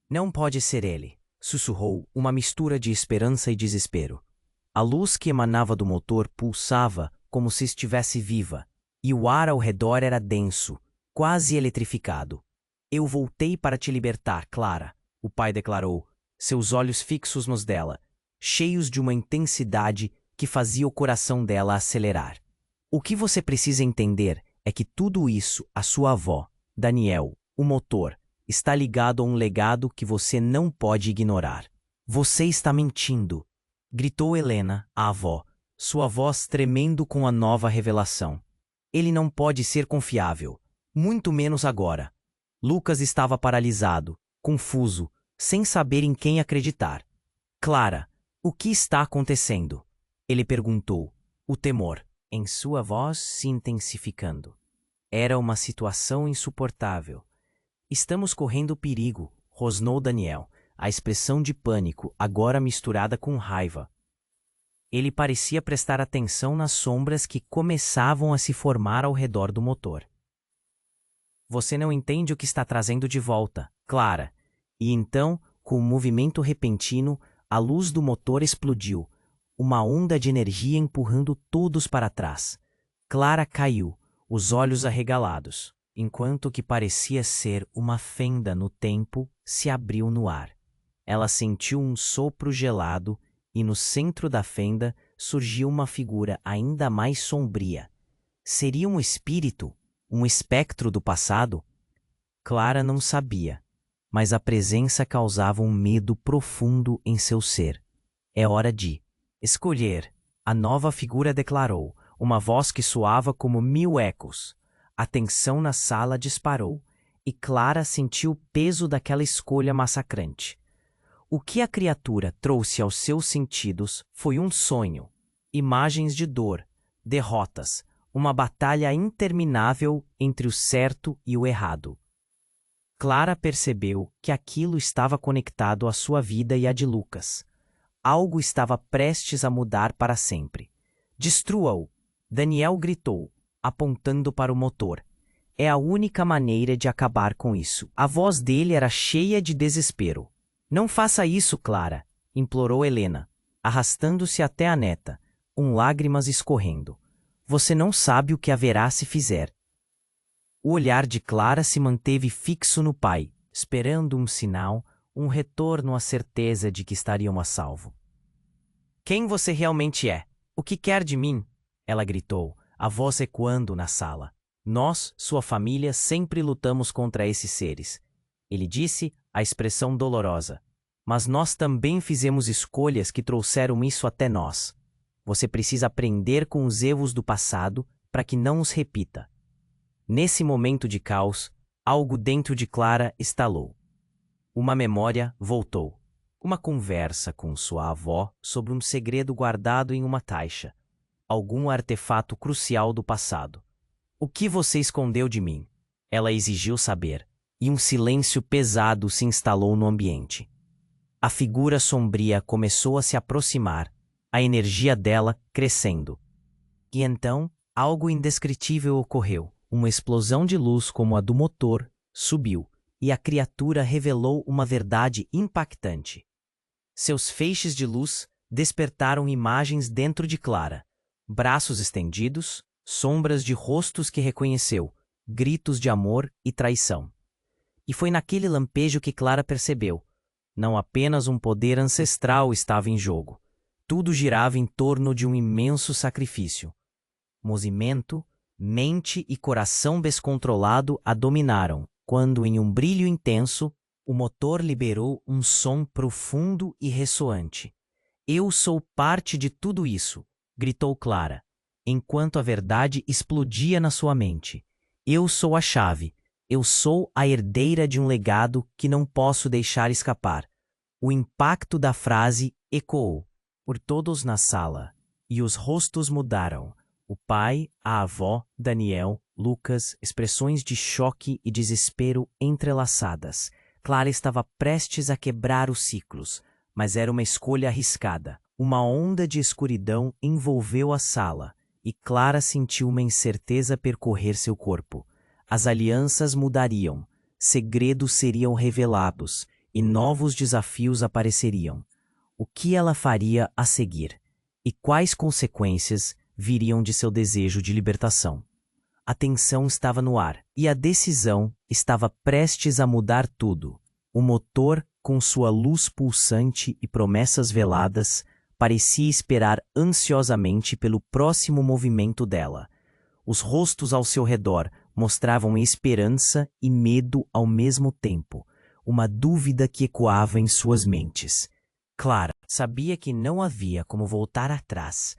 Não pode ser ele, sussurrou, uma mistura de esperança e desespero. A luz que emanava do motor pulsava como se estivesse viva, e o ar ao redor era denso, quase eletrificado. Eu voltei para te libertar, Clara, o pai declarou, seus olhos fixos nos dela, cheios de uma intensidade que fazia o coração dela acelerar. O que você precisa entender é que tudo isso, a sua avó, Daniel, o motor, está ligado a um legado que você não pode ignorar. Você está mentindo, gritou Helena, a avó, sua voz tremendo com a nova revelação. Ele não pode ser confiável, muito menos agora. Lucas estava paralisado, confuso, sem saber em quem acreditar. Clara, o que está acontecendo? Ele perguntou, o temor, em sua voz se intensificando. Era uma situação insuportável. Estamos correndo perigo, rosnou Daniel, a expressão de pânico agora misturada com raiva. Ele parecia prestar atenção nas sombras que começavam a se formar ao redor do motor. Você não entende o que está trazendo de volta, Clara. E então, com um movimento repentino, a luz do motor explodiu, uma onda de energia empurrando todos para trás. Clara caiu, os olhos arregalados, enquanto o que parecia ser uma fenda no tempo se abriu no ar. Ela sentiu um sopro gelado e no centro da fenda surgiu uma figura ainda mais sombria. Seria um espírito, um espectro do passado? Clara não sabia, mas a presença causava um medo profundo em seu ser. É hora de escolher, a nova figura declarou, uma voz que soava como 1000 ecos. A tensão na sala disparou, e Clara sentiu o peso daquela escolha massacrante. O que a criatura trouxe aos seus sentidos foi um sonho, imagens de dor, derrotas, uma batalha interminável entre o certo e o errado. Clara percebeu que aquilo estava conectado à sua vida e à de Lucas. Algo estava prestes a mudar para sempre. Destrua-o! Daniel gritou, apontando para o motor. É a única maneira de acabar com isso. A voz dele era cheia de desespero. Não faça isso, Clara, implorou Helena, arrastando-se até a neta, lágrimas escorrendo. Você não sabe o que haverá se fizer. O olhar de Clara se manteve fixo no pai, esperando um sinal, um retorno à certeza de que estariam a salvo. Quem você realmente é? O que quer de mim? Ela gritou, a voz ecoando na sala. Nós, sua família, sempre lutamos contra esses seres. Ele disse, a expressão dolorosa. Mas nós também fizemos escolhas que trouxeram isso até nós. Você precisa aprender com os erros do passado para que não os repita. Nesse momento de caos, algo dentro de Clara estalou. Uma memória voltou. Uma conversa com sua avó sobre um segredo guardado em uma caixa. Algum artefato crucial do passado. O que você escondeu de mim? Ela exigiu saber, e um silêncio pesado se instalou no ambiente. A figura sombria começou a se aproximar, a energia dela crescendo. E então, algo indescritível ocorreu. Uma explosão de luz como a do motor subiu, e a criatura revelou uma verdade impactante. Seus feixes de luz despertaram imagens dentro de Clara. Braços estendidos, sombras de rostos que reconheceu, gritos de amor e traição. E foi naquele lampejo que Clara percebeu. Não apenas um poder ancestral estava em jogo. Tudo girava em torno de um imenso sacrifício. Movimento, mente e coração descontrolado a dominaram, quando, em um brilho intenso, o motor liberou um som profundo e ressoante. Eu sou parte de tudo isso, gritou Clara, enquanto a verdade explodia na sua mente. Eu sou a chave. Eu sou a herdeira de um legado que não posso deixar escapar. O impacto da frase ecoou por todos na sala, e os rostos mudaram. O pai, a avó, Daniel, Lucas, expressões de choque e desespero entrelaçadas. Clara estava prestes a quebrar os ciclos, mas era uma escolha arriscada. Uma onda de escuridão envolveu a sala, e Clara sentiu uma incerteza percorrer seu corpo. As alianças mudariam, segredos seriam revelados, e novos desafios apareceriam. O que ela faria a seguir? E quais consequências viriam de seu desejo de libertação? A tensão estava no ar, e a decisão estava prestes a mudar tudo. O motor, com sua luz pulsante e promessas veladas, parecia esperar ansiosamente pelo próximo movimento dela. Os rostos ao seu redor mostravam esperança e medo ao mesmo tempo, uma dúvida que ecoava em suas mentes. Clara sabia que não havia como voltar atrás.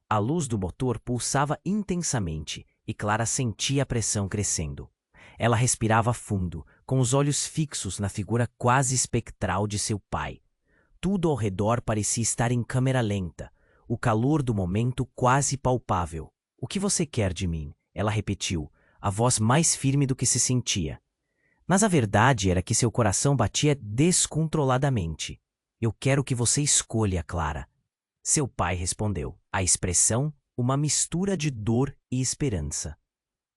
A luz do motor pulsava intensamente e Clara sentia a pressão crescendo. Ela respirava fundo, com os olhos fixos na figura quase espectral de seu pai. Tudo ao redor parecia estar em câmera lenta, o calor do momento quase palpável. O que você quer de mim? Ela repetiu, a voz mais firme do que se sentia. Mas a verdade era que seu coração batia descontroladamente. Eu quero que você escolha, Clara. Seu pai respondeu, a expressão, uma mistura de dor e esperança.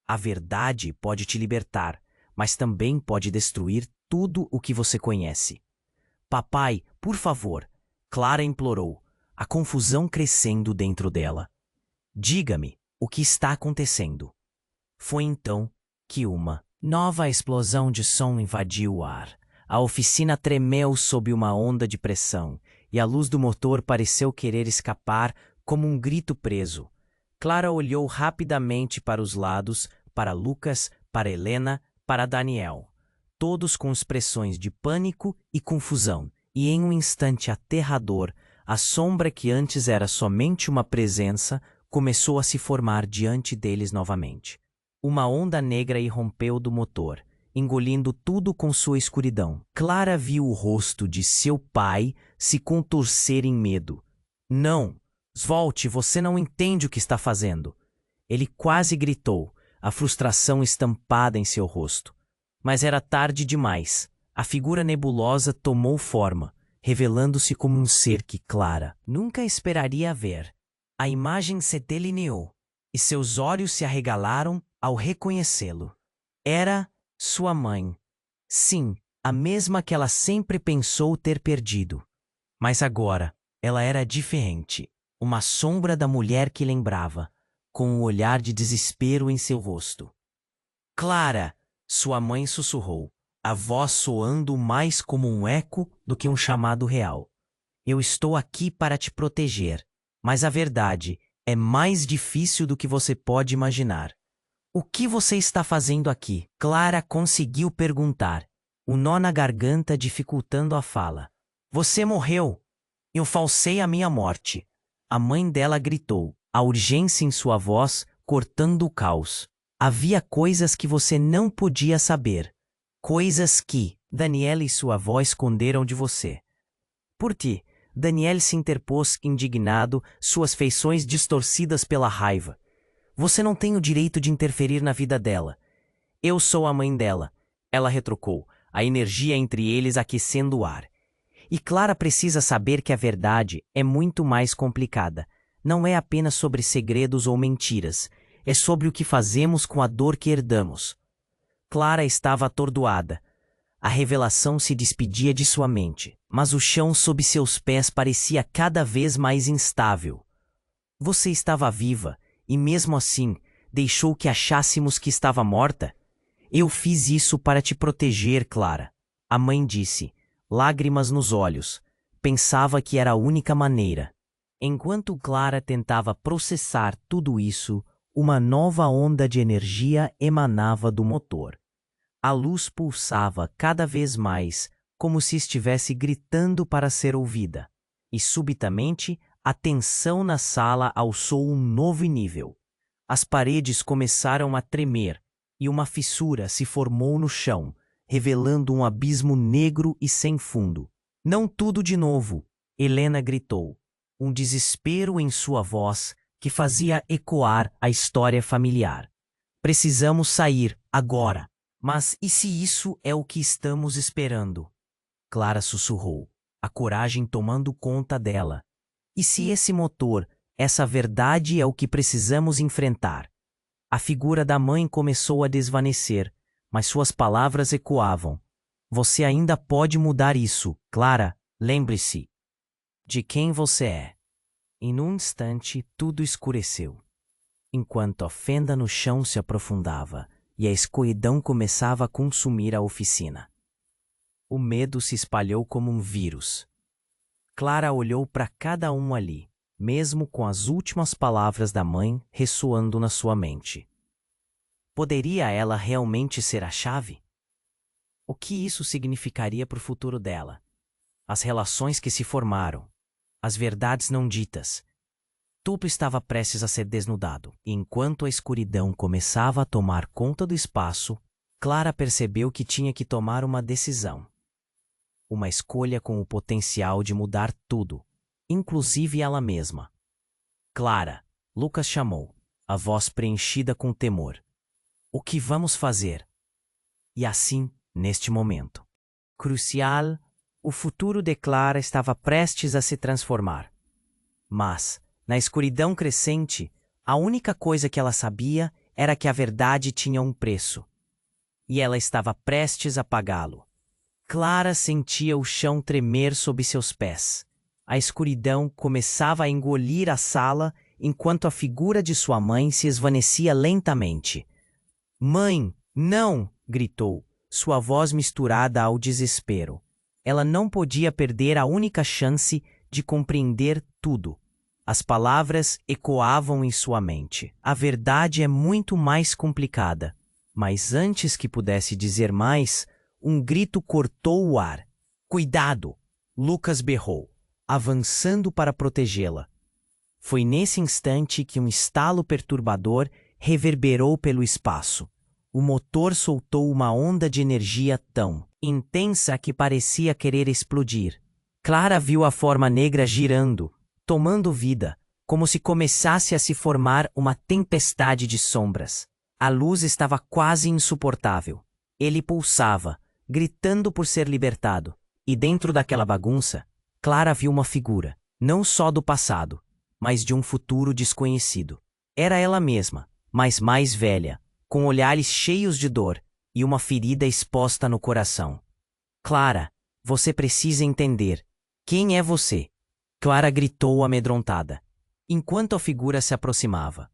A verdade pode te libertar, mas também pode destruir tudo o que você conhece. Papai, por favor, Clara implorou, a confusão crescendo dentro dela. Diga-me, o que está acontecendo? Foi então que uma nova explosão de som invadiu o ar. A oficina tremeu sob uma onda de pressão, e a luz do motor pareceu querer escapar como um grito preso. Clara olhou rapidamente para os lados, para Lucas, para Helena, para Daniel. Todos com expressões de pânico e confusão, e em um instante aterrador, a sombra que antes era somente uma presença começou a se formar diante deles novamente. Uma onda negra irrompeu do motor, engolindo tudo com sua escuridão. Clara viu o rosto de seu pai se contorcer em medo. Não! Svolte, você não entende o que está fazendo. Ele quase gritou, a frustração estampada em seu rosto. Mas era tarde demais. A figura nebulosa tomou forma, revelando-se como um ser que Clara nunca esperaria ver. A imagem se delineou, e seus olhos se arregalaram ao reconhecê-lo. Era sua mãe. Sim, a mesma que ela sempre pensou ter perdido. Mas agora, ela era diferente. Uma sombra da mulher que lembrava, com um olhar de desespero em seu rosto. Clara! Sua mãe sussurrou, a voz soando mais como um eco do que um chamado real. Eu estou aqui para te proteger, mas a verdade é mais difícil do que você pode imaginar. O que você está fazendo aqui? Clara conseguiu perguntar, o nó na garganta dificultando a fala. Você morreu! Eu falsei a minha morte. A mãe dela gritou, a urgência em sua voz cortando o caos. Havia coisas que você não podia saber. Coisas que Daniela e sua avó esconderam de você. Por ti, Daniel se interpôs indignado, suas feições distorcidas pela raiva. Você não tem o direito de interferir na vida dela. Eu sou a mãe dela. Ela retrucou, a energia entre eles aquecendo o ar. E Clara precisa saber que a verdade é muito mais complicada. Não é apenas sobre segredos ou mentiras. É sobre o que fazemos com a dor que herdamos. Clara estava atordoada. A revelação se despedia de sua mente, mas o chão sob seus pés parecia cada vez mais instável. Você estava viva, e mesmo assim, deixou que achássemos que estava morta? Eu fiz isso para te proteger, Clara. A mãe disse, lágrimas nos olhos. Pensava que era a única maneira. Enquanto Clara tentava processar tudo isso, uma nova onda de energia emanava do motor. A luz pulsava cada vez mais, como se estivesse gritando para ser ouvida. E subitamente, a tensão na sala alçou um novo nível. As paredes começaram a tremer, e uma fissura se formou no chão, revelando um abismo negro e sem fundo. Não tudo de novo, Helena gritou, um desespero em sua voz que fazia ecoar a história familiar. Precisamos sair, agora. Mas e se isso é o que estamos esperando? Clara sussurrou, a coragem tomando conta dela. E se esse motor, essa verdade é o que precisamos enfrentar? A figura da mãe começou a desvanecer, mas suas palavras ecoavam. Você ainda pode mudar isso, Clara, lembre-se de quem você é. E num instante tudo escureceu. Enquanto a fenda no chão se aprofundava e a escuridão começava a consumir a oficina. O medo se espalhou como um vírus. Clara olhou para cada um ali, mesmo com as últimas palavras da mãe ressoando na sua mente. Poderia ela realmente ser a chave? O que isso significaria para o futuro dela? As relações que se formaram, as verdades não ditas. Tudo estava prestes a ser desnudado, e enquanto a escuridão começava a tomar conta do espaço, Clara percebeu que tinha que tomar uma decisão. Uma escolha com o potencial de mudar tudo, inclusive ela mesma. Clara, Lucas chamou. a voz preenchida com temor. O que vamos fazer? E assim, neste momento crucial, o futuro de Clara estava prestes a se transformar. Mas, na escuridão crescente, a única coisa que ela sabia era que a verdade tinha um preço. E ela estava prestes a pagá-lo. Clara sentia o chão tremer sob seus pés. A escuridão começava a engolir a sala enquanto a figura de sua mãe se esvaecia lentamente. "Mãe, não!" gritou, sua voz misturada ao desespero. Ela não podia perder a única chance de compreender tudo. As palavras ecoavam em sua mente. A verdade é muito mais complicada. Mas antes que pudesse dizer mais, um grito cortou o ar. "Cuidado!" Lucas berrou, avançando para protegê-la. Foi nesse instante que um estalo perturbador reverberou pelo espaço. O motor soltou uma onda de energia tão intensa que parecia querer explodir. Clara viu a forma negra girando, tomando vida, como se começasse a se formar uma tempestade de sombras. A luz estava quase insuportável. Ele pulsava, gritando por ser libertado. E dentro daquela bagunça, Clara viu uma figura, não só do passado, mas de um futuro desconhecido. Era ela mesma, mas mais velha, com olhares cheios de dor e uma ferida exposta no coração. "Clara, você precisa entender. Quem é você?" Clara gritou amedrontada, enquanto a figura se aproximava.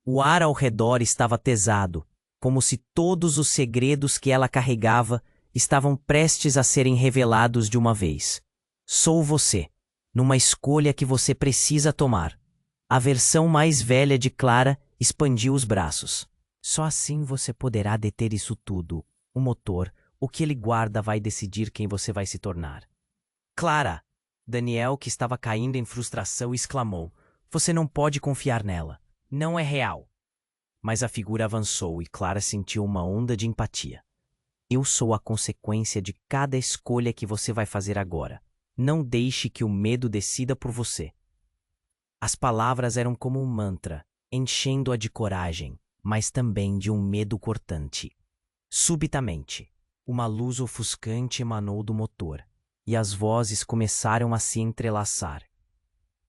O ar ao redor estava pesado, como se todos os segredos que ela carregava estavam prestes a serem revelados de uma vez. "Sou você, numa escolha que você precisa tomar." A versão mais velha de Clara expandiu os braços. "Só assim você poderá deter isso tudo. O motor, o que ele guarda, vai decidir quem você vai se tornar." "Clara!" Daniel, que estava caindo em frustração, exclamou. "Você não pode confiar nela. Não é real." Mas a figura avançou e Clara sentiu uma onda de empatia. "Eu sou a consequência de cada escolha que você vai fazer agora. Não deixe que o medo decida por você." As palavras eram como um mantra, enchendo-a de coragem, mas também de um medo cortante. Subitamente, uma luz ofuscante emanou do motor, e as vozes começaram a se entrelaçar.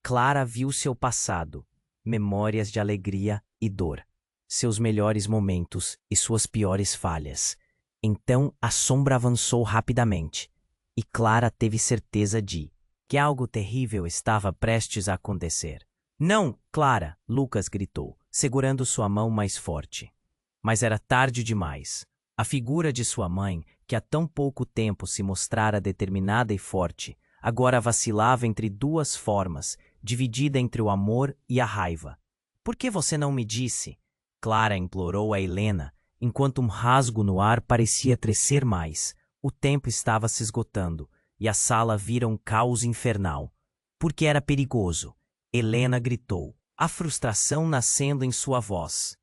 Clara viu seu passado, memórias de alegria e dor, seus melhores momentos e suas piores falhas. Então a sombra avançou rapidamente, e Clara teve certeza de que algo terrível estava prestes a acontecer. "Não, Clara!" Lucas gritou, segurando sua mão mais forte. Mas era tarde demais. A figura de sua mãe, que há tão pouco tempo se mostrara determinada e forte, agora vacilava entre duas formas, dividida entre o amor e a raiva. "Por que você não me disse?" Clara implorou a Helena, enquanto um rasgo no ar parecia crescer mais. O tempo estava se esgotando, e a sala vira um caos infernal. "Porque era perigoso." Helena gritou, a frustração nascendo em sua voz.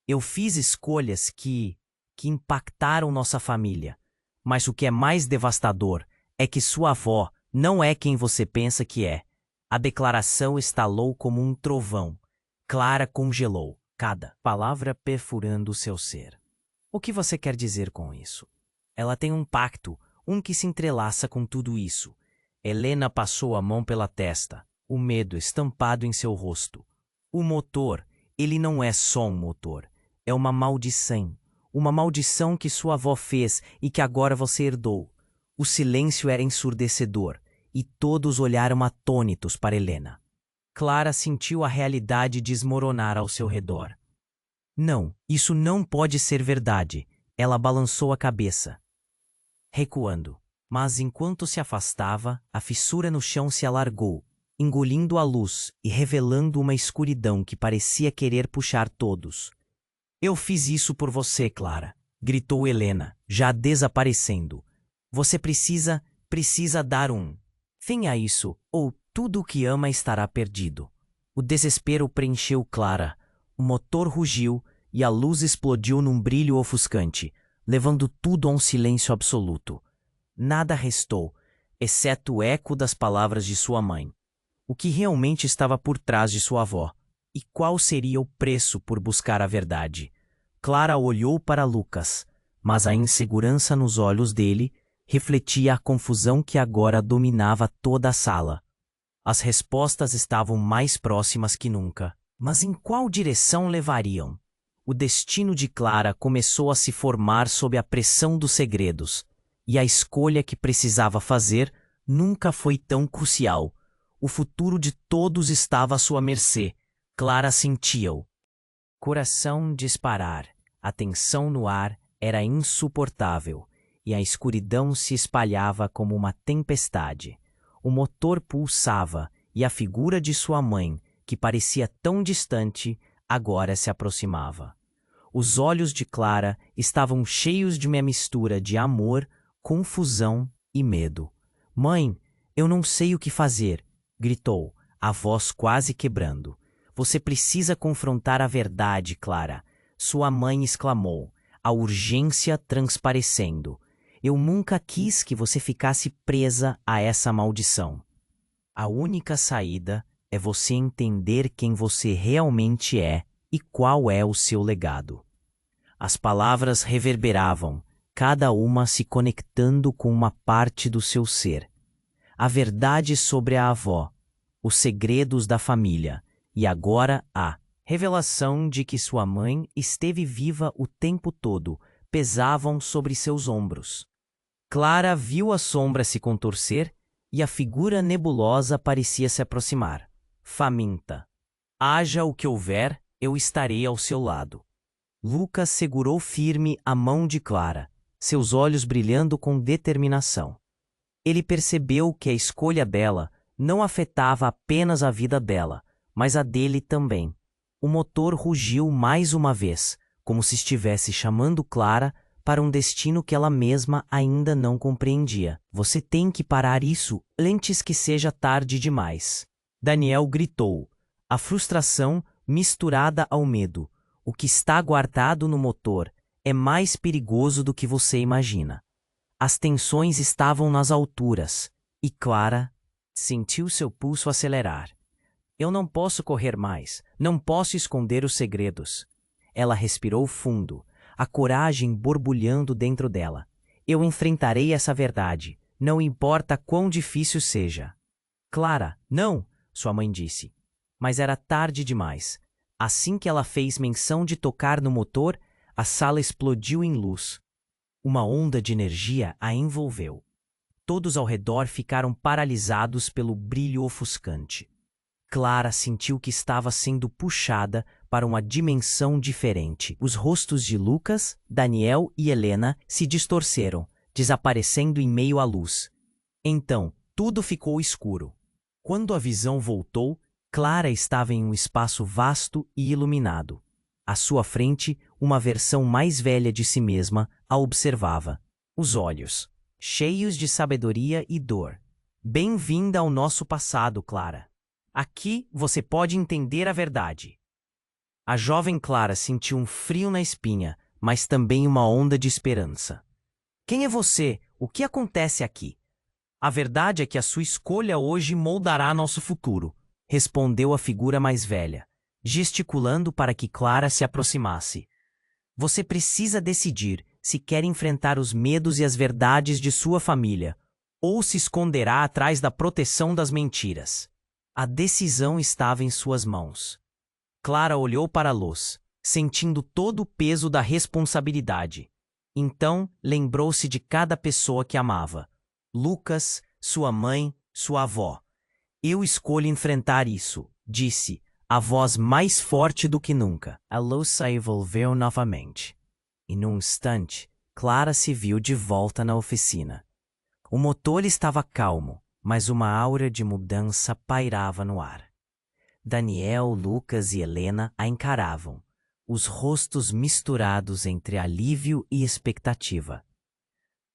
"Eu fiz escolhas que impactaram nossa família. Mas o que é mais devastador é que sua avó não é quem você pensa que é." A declaração estalou como um trovão. Clara congelou, cada palavra perfurando seu ser. "O que você quer dizer com isso?" "Ela tem um pacto, um que se entrelaça com tudo isso." Helena passou a mão pela testa, o medo estampado em seu rosto. "O motor, ele não é só um motor. É uma maldição. Uma maldição que sua avó fez e que agora você herdou." O silêncio era ensurdecedor, e todos olharam atônitos para Helena. Clara sentiu a realidade desmoronar ao seu redor. "Não, isso não pode ser verdade." Ela balançou a cabeça, recuando. Mas enquanto se afastava, a fissura no chão se alargou, engolindo a luz e revelando uma escuridão que parecia querer puxar todos. "Eu fiz isso por você, Clara," gritou Helena, já desaparecendo. "Você precisa dar um fim a isso, ou tudo o que ama estará perdido." O desespero preencheu Clara. O motor rugiu e a luz explodiu num brilho ofuscante, levando tudo a um silêncio absoluto. Nada restou, exceto o eco das palavras de sua mãe. O que realmente estava por trás de sua avó? E E qual seria o preço por buscar a verdade? Clara olhou para Lucas, mas a insegurança nos olhos dele refletia a confusão que agora dominava toda a sala. As respostas estavam mais próximas que nunca, mas em qual direção levariam? O destino de Clara começou a se formar sob a pressão dos segredos, e a escolha que precisava fazer nunca foi tão crucial. O futuro de todos estava à sua mercê. Clara sentia-o. Coração disparar, a tensão no ar era insuportável, e a escuridão se espalhava como uma tempestade. O motor pulsava, e a figura de sua mãe, que parecia tão distante, agora se aproximava. Os olhos de Clara estavam cheios de uma mistura de amor, confusão e medo. "Mãe, eu não sei o que fazer", gritou, a voz quase quebrando. "Você precisa confrontar a verdade, Clara", sua mãe exclamou, a urgência transparecendo. "Eu nunca quis que você ficasse presa a essa maldição. A única saída é você entender quem você realmente é e qual é o seu legado." As palavras reverberavam, cada uma se conectando com uma parte do seu ser. A verdade sobre a avó, os segredos da família e agora a revelação de que sua mãe esteve viva o tempo todo pesavam sobre seus ombros. Clara viu a sombra se contorcer e a figura nebulosa parecia se aproximar. Faminta. "Haja o que houver, eu estarei ao seu lado." Lucas segurou firme a mão de Clara, seus olhos brilhando com determinação. Ele percebeu que a escolha dela não afetava apenas a vida dela, mas a dele também. O motor rugiu mais uma vez, como se estivesse chamando Clara para um destino que ela mesma ainda não compreendia. "Você tem que parar isso antes que seja tarde demais", Daniel gritou, a frustração misturada ao medo. "O que está guardado no motor é mais perigoso do que você imagina." As tensões estavam nas alturas, e Clara sentiu seu pulso acelerar. "Eu não posso correr mais, não posso esconder os segredos." Ela respirou fundo, a coragem borbulhando dentro dela. "Eu enfrentarei essa verdade, não importa quão difícil seja." "Clara, não!" sua mãe disse. Mas era tarde demais. Assim que ela fez menção de tocar no motor, a sala explodiu em luz. Uma onda de energia a envolveu. Todos ao redor ficaram paralisados pelo brilho ofuscante. Clara sentiu que estava sendo puxada para uma dimensão diferente. Os rostos de Lucas, Daniel e Helena se distorceram, desaparecendo em meio à luz. Então, tudo ficou escuro. Quando a visão voltou, Clara estava em um espaço vasto e iluminado. À sua frente, uma versão mais velha de si mesma a observava. Os olhos, cheios de sabedoria e dor. "Bem-vinda ao nosso passado, Clara. Aqui você pode entender a verdade." A jovem Clara sentiu um frio na espinha, mas também uma onda de esperança. "Quem é você? O que acontece aqui?" "A verdade é que a sua escolha hoje moldará nosso futuro", respondeu a figura mais velha, gesticulando para que Clara se aproximasse. "Você precisa decidir se quer enfrentar os medos e as verdades de sua família, ou se esconderá atrás da proteção das mentiras." A decisão estava em suas mãos. Clara olhou para a luz, sentindo todo o peso da responsabilidade. Então, lembrou-se de cada pessoa que amava. Lucas, sua mãe, sua avó. "Eu escolho enfrentar isso", disse, a voz mais forte do que nunca. A luz se envolveu novamente. E num instante, Clara se viu de volta na oficina. O motor estava calmo, mas uma aura de mudança pairava no ar. Daniel, Lucas e Helena a encaravam, os rostos misturados entre alívio e expectativa.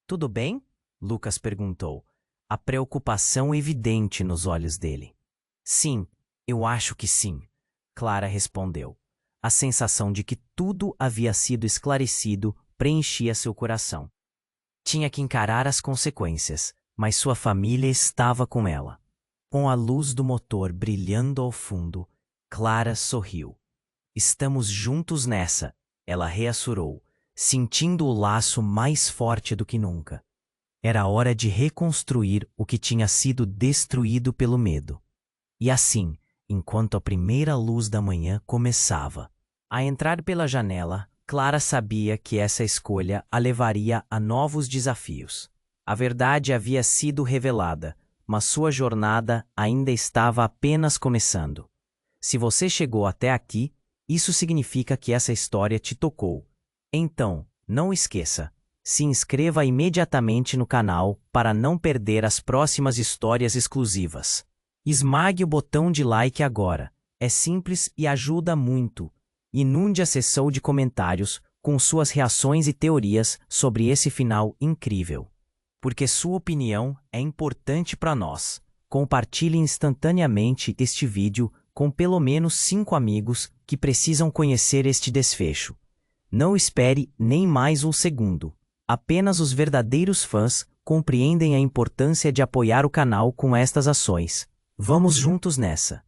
"Tudo bem?" Lucas perguntou, a preocupação evidente nos olhos dele. "Sim, eu acho que sim", Clara respondeu. A sensação de que tudo havia sido esclarecido preenchia seu coração. Tinha que encarar as consequências, mas sua família estava com ela. Com a luz do motor brilhando ao fundo, Clara sorriu. Estamos juntos nessa, ela reassurou, sentindo o laço mais forte do que nunca. Era hora de reconstruir o que tinha sido destruído pelo medo. E assim, enquanto a primeira luz da manhã começava a entrar pela janela, Clara sabia que essa escolha a levaria a novos desafios. A verdade havia sido revelada, mas sua jornada ainda estava apenas começando. Se você chegou até aqui, isso significa que essa história te tocou. Então, não esqueça, se inscreva imediatamente no canal para não perder as próximas histórias exclusivas. Esmague o botão de like agora. É simples e ajuda muito. Inunde a seção de comentários com suas reações e teorias sobre esse final incrível. Porque sua opinião é importante para nós. Compartilhe instantaneamente este vídeo com pelo menos 5 amigos que precisam conhecer este desfecho. Não espere nem mais um segundo. Apenas os verdadeiros fãs compreendem a importância de apoiar o canal com estas ações. Vamos juntos nessa!